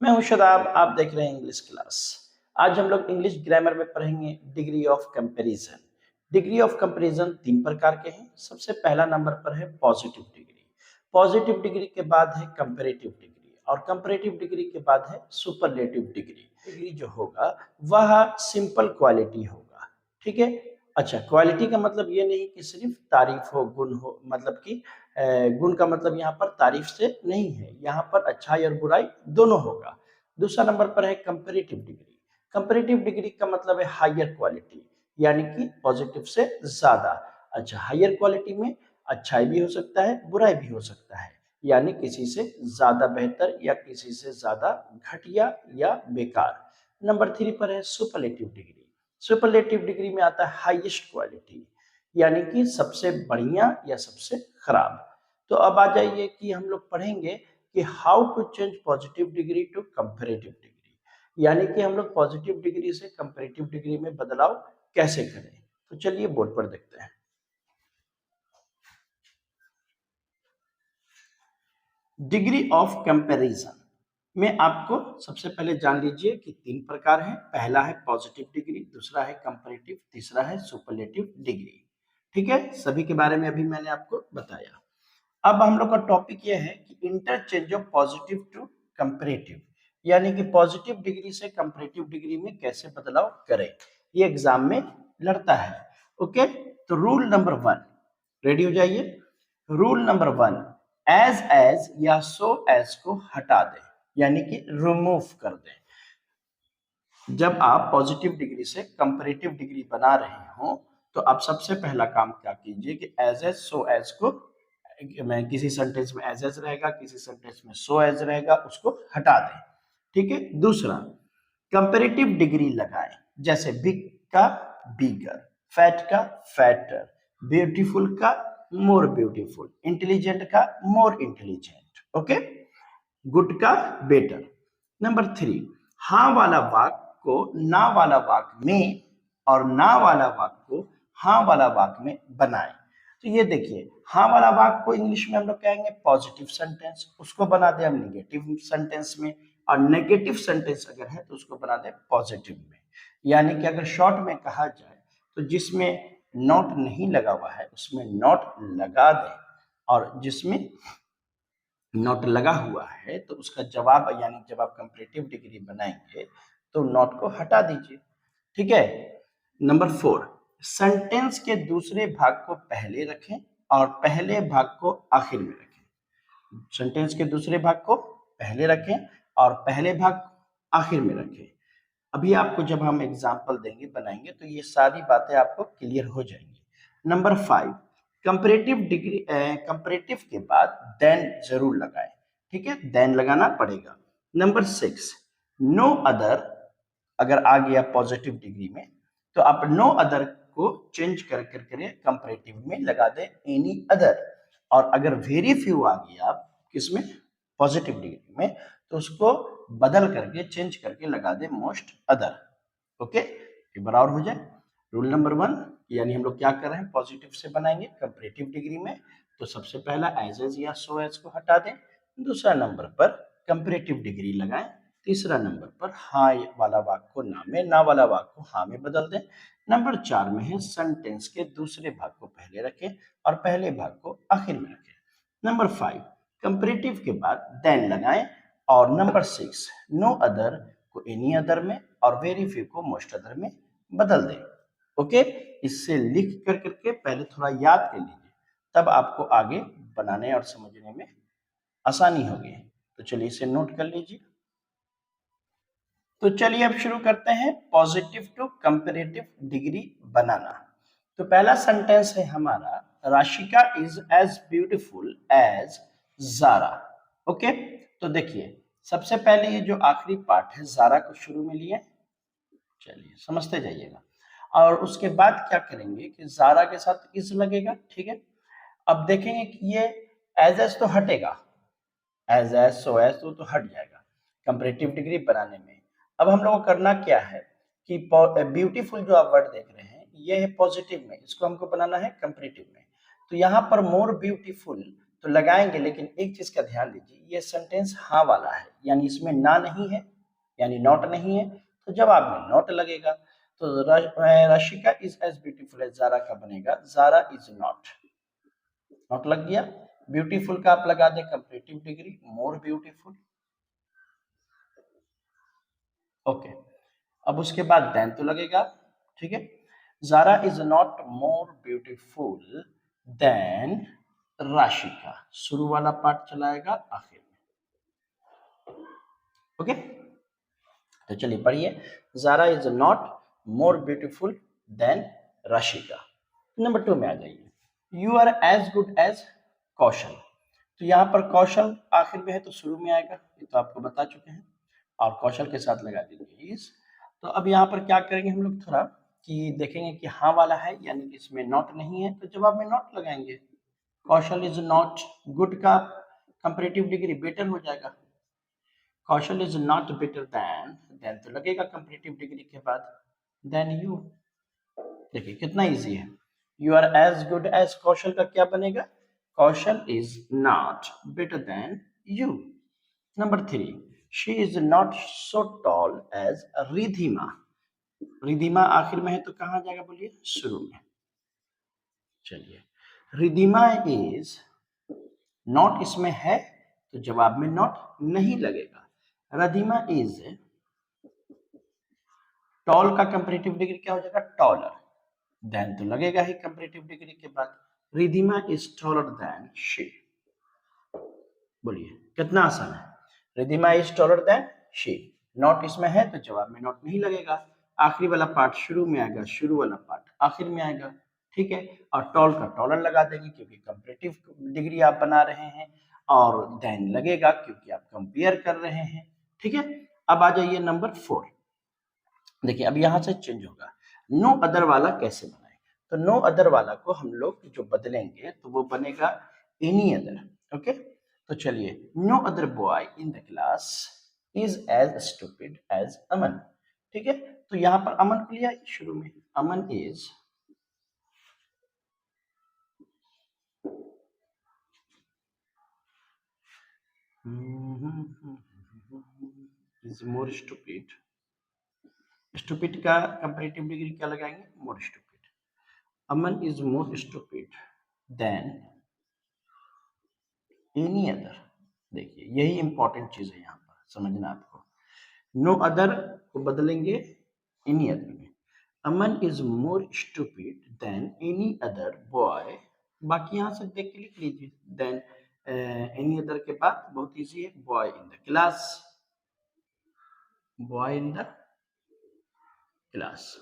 मैं हूं शदाब, आप देख रहे हैं इंग्लिश क्लास। आज हम लोग इंग्लिश ग्रामर में पढ़ेंगे degree of comparison. Degree of comparison तीन प्रकार के हैं। सबसे पहला नंबर पर है पॉजिटिव डिग्री। पॉजिटिव डिग्री के बाद है कंपैरेटिव डिग्री और कंपैरेटिव डिग्री के बाद है सुपरलेटिव डिग्री। डिग्री जो होगा वह सिंपल क्वालिटी होगा। ठीक है। अच्छा, क्वालिटी का मतलब ये नहीं कि सिर्फ तारीफ हो, गुण हो, मतलब कि गुण का मतलब यहाँ पर तारीफ से नहीं है, यहाँ पर अच्छाई और बुराई दोनों होगा। दूसरा नंबर पर है कंपैरेटिव डिग्री। कंपैरेटिव डिग्री का मतलब है हायर क्वालिटी, यानी कि पॉजिटिव से ज्यादा। अच्छा, हायर क्वालिटी में अच्छाई भी हो सकता है, बुराई भी हो सकता है, यानी किसी से ज्यादा बेहतर या किसी से ज्यादा घटिया या बेकार। नंबर थ्री पर है सुपरलेटिव डिग्री। सुपरलेटिव डिग्री में आता है हाईएस्ट क्वालिटी, यानी कि सबसे बढ़िया या सबसे खराब। तो अब आ जाइए कि हम लोग पढ़ेंगे कि how to change positive degree to comparative degree, यानी कि हम लोग पॉजिटिव डिग्री से कंपैरेटिव डिग्री में बदलाव कैसे करें। तो चलिए बोर्ड पर देखते हैं। डिग्री ऑफ कंपैरिजन में आपको सबसे पहले जान लीजिए कि तीन प्रकार है। पहला है पॉजिटिव डिग्री, दूसरा है कंपैरेटिव, तीसरा है सुपरलेटिव डिग्री। ठीक है, सभी के बारे में अभी मैंने आपको बताया। अब हम लोग का टॉपिक ये है कि interchange of positive to comparative, यानी कि पॉजिटिव डिग्री से कंपैरेटिव डिग्री में कैसे बदलाव करें। ये एग्जाम में लड़ता है। ओके, तो रूल नंबर वन, रेडी हो जाइए। रूल नंबर वन, एज या सो एज को हटा दें, यानी कि रिमूव कर दें। जब आप पॉजिटिव डिग्री से कंपैरेटिव डिग्री बना रहे हो तो आप सबसे पहला काम क्या कीजिए कि एज सो एज को, मैं किसी सेंटेंस में एज रहेगा, किसी सेंटेंस में सो एज रहेगा, उसको हटा दें। ठीक है। दूसरा, कंपैरेटिव डिग्री लगाएं, जैसे बिग का बिगर, फैट का फैटर, ब्यूटीफुल का मोर ब्यूटीफुल, इंटेलिजेंट का मोर इंटेलिजेंट। ओके, गुड का बेटर। नंबर थ्री, हाँ वाला वाक को ना वाला वाक में और ना वाला वाक को हाँ वाला वाक में बनाएं। तो ये देखिए, हाँ वाला वाक को इंग्लिश में हम लोग कहेंगे पॉजिटिव सेंटेंस, उसको बना दे हम नेगेटिव सेंटेंस में, और नेगेटिव सेंटेंस अगर है तो उसको बना दे पॉजिटिव में। यानी कि अगर शॉर्ट में कहा जाए तो जिसमें नॉट नहीं लगा हुआ है उसमें नॉट लगा दें, और जिसमें नॉट लगा हुआ है तो उसका जवाब, यानी जब आप कंपैरेटिव डिग्री बनाएंगे तो नॉट को हटा दीजिए। ठीक है। नंबर फोर, सेंटेंस के दूसरे भाग को पहले रखें और पहले भाग को आखिर में रखें। सेंटेंस के दूसरे भाग को पहले रखें और पहले भाग आखिर में रखें। अभी आपको जब हम एग्जाम्पल देंगे, बनाएंगे, तो ये सारी बातें आपको क्लियर हो जाएंगी। Number five, comparative degree, comparative के बाद देन जरूर लगाएं। ठीक है, देन लगाना पड़ेगा। नंबर सिक्स, नो अदर, अगर आ गया पॉजिटिव डिग्री में तो आप नो अदर को चेंज कर करके कंपैरेटिव में लगा दें एनी अदर, और अगर वेरी फ्यू आ गया किसमें, पॉजिटिव डिग्री में, तो उसको बदल करके चेंज करके लगा दे मोस्ट अदर। ओके, एक बार और हो जाए। रूल नंबर वन, यानी हम लोग क्या कर रहे हैं, पॉजिटिव से बनाएंगे कंपैरेटिव डिग्री में, तो सबसे पहला एज या सो एज को हटा दें। दूसरा नंबर पर कंपैरेटिव डिग्री लगाएं। तीसरा नंबर पर हाँ वाला वाक को ना में, ना वाला वाक को हाँ में बदल दें। नंबर चार में है सेंटेंस के दूसरे भाग को पहले रखें और पहले भाग को आखिर में रखें। नंबर फाइव, कंपैरेटिव के बाद देन लगाएं। और नंबर सिक्स, नो अदर को एनी अदर में और वेरी फ्यू को मोस्ट अदर में बदल दें। ओके, इससे लिख कर करके पहले थोड़ा याद कर लीजिए, तब आपको आगे बनाने और समझने में आसानी होगी। तो चलिए इसे नोट कर लीजिए। तो चलिए अब शुरू करते हैं पॉजिटिव टू कंपैरेटिव डिग्री बनाना। तो पहला सेंटेंस है हमारा, Rashika is as beautiful as Zara. Okay, तो देखिए सबसे पहले ये जो आखिरी पार्ट है जारा को शुरू में लिए, चलिए समझते जाइएगा, और उसके बाद क्या करेंगे कि जारा के साथ इज लगेगा। ठीक है, अब देखेंगे कि ये एज तो हटेगा, एज सो एज तो हट जाएगा कंपैरेटिव डिग्री बनाने में। अब हम लोग को करना क्या है कि ब्यूटीफुल जो आप वर्ड देख रहे हैं ये है पॉजिटिव में, इसको हमको बनाना है कंपैरेटिव में। तो यहाँ पर मोर ब्यूटीफुल, तो लगाएंगे, लेकिन एक चीज का ध्यान दीजिए, ये सेंटेंस हाँ वाला है, यानी इसमें ना नहीं है, यानी नॉट नहीं है। तो जवाब में नॉट लगेगा। तो Rashika is as beautiful as Zara का बनेगा जारा इज नॉट। नॉट लग गया। ब्यूटीफुल का आप लगा दें comparative degree, more beautiful. Okay, अब उसके बाद देन तो लगेगा, ठीक है। Zara is not more beautiful than Rashika, शुरू वाला पार्ट चलाएगा आखिर में। ओके, तो चलिए पढ़िए। Zara is not more beautiful than Rashika. Number 2 में आ जाइए। You are as good as Kaushal. तो यहाँ पर कौशल आखिर में है तो शुरू में आएगा, ये तो आपको बता चुके हैं, और कौशल के साथ लगा दीजिए इस। तो अब यहाँ पर क्या करेंगे हम लोग थोड़ा कि देखेंगे कि हाँ वाला है, यानी कि इसमें नॉट नहीं है, तो जवाब में नॉट लगाएंगे। कौशल इज नॉट, गुड का कंपैरेटिव डिग्री बेटर हो जाएगा। कौशल इज नॉट बेटर देन तो लगेगा कंपैरेटिव डिग्री के बाद देन यू। देखिए कितना इजी है। You are as good as Kaushal का क्या बनेगा? Kaushal is not better than you. Number 3, she is not so tall as Ridhima. Ridhima आखिर में है तो कहाँ जाएगा बोलिए? शुरू में। चलिए, रिधिमा इज नॉट इसमें है तो जवाब में नॉट नहीं लगेगा। रिधिमा इज टॉल का कंपैरेटिव डिग्री क्या हो जाएगा? टॉलर। देन तो लगेगा ही कंपैरेटिव डिग्री के बाद। Ridhima is taller than she. बोलिए कितना आसान है। Ridhima is taller than she, not इसमें है तो जवाब में नॉट नहीं लगेगा। आखिरी वाला पार्ट शुरू में आएगा, शुरू वाला पार्ट आखिर में आएगा, ठीक है। और टॉल का टॉलर लगा देंगे क्योंकि कंपैरेटिव डिग्री आप बना रहे हैं, और देन लगेगा क्योंकि आप कंपेयर कर रहे हैं, ठीक है। अब आ जाइए नंबर 4। देखिए अब यहां से चेंज होगा। नो अदर वाला कैसे बनाएंगे? तो नो अदर वाला को हम लोग जो बदलेंगे तो वो बनेगा एनी अदर। ओके, तो चलिए, no other boy in the class is as stupid as Aman. ठीक है, तो यहाँ पर अमन को लिया शुरू में। Aman is more stupid. Stupid का कंपैरेटिव डिग्री क्या लगाएंगे? More stupid. Aman is more stupid than any other. देखिए यही इंपॉर्टेंट चीज है यहाँ पर समझना आपको। नो अदर को बदलेंगे एनी अदर में। Aman is more stupid than any other boy. बाकी यहाँ से देख के लिख लीजिए। देन एनी अदर के बाद बहुत इजी है, boy in the class. Boy in the class.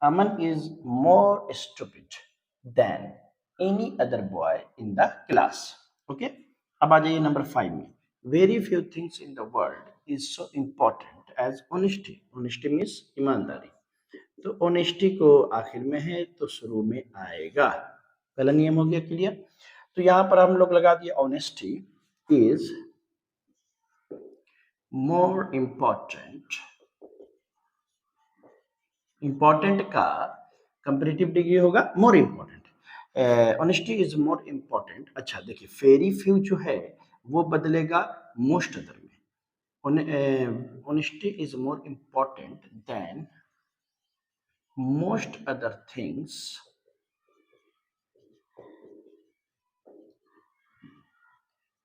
Aman is more stupid than any other boy in the class. Okay? अब आ जाइए नंबर 5 में। Very few things in the world is so important as honesty. Honesty means ईमानदारी। तो honesty को आखिर में है तो शुरू में आएगा। पहला नियम हो गया क्लियर। तो यहाँ पर हम लोग लगा दिए honesty is more important। Important का कंपैरेटिव डिग्री होगा more important. Honesty is more important. अच्छा देखिए, वेरी फ्यू जो है वो बदलेगा मोस्ट अदर में। Honesty is more important then most other things.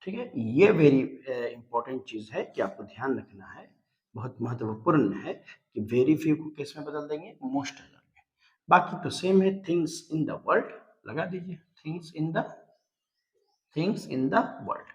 ठीक है, ये वेरी इंपॉर्टेंट चीज है कि आपको ध्यान रखना है, बहुत महत्वपूर्ण है कि वेरी फ्यू को किस में बदल देंगे? मोस्ट अदर में। बाकी तो सेम है। थिंग्स इन द वर्ल्ड लगा दीजिए। Things in the world.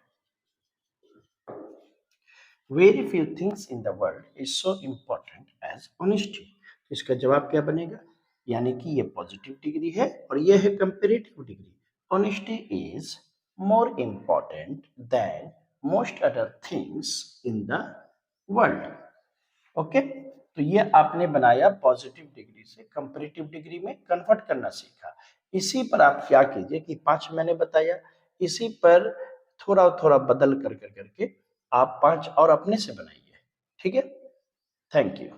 Very few things in the world is so important as honesty. तो इसका जवाब क्या बनेगा? यानी कि ये पॉजिटिव डिग्री है और ये है comparative degree. Honesty is more important then most other things in the world. Okay, तो ये आपने बनाया पॉजिटिव डिग्री से कंपैरेटिव डिग्री में कन्वर्ट करना सीखा। इसी पर आप क्या कीजिए कि 5 मैंने बताया, इसी पर थोड़ा थोड़ा बदल कर करके आप 5 और अपने से बनाइए। ठीक है, थैंक यू।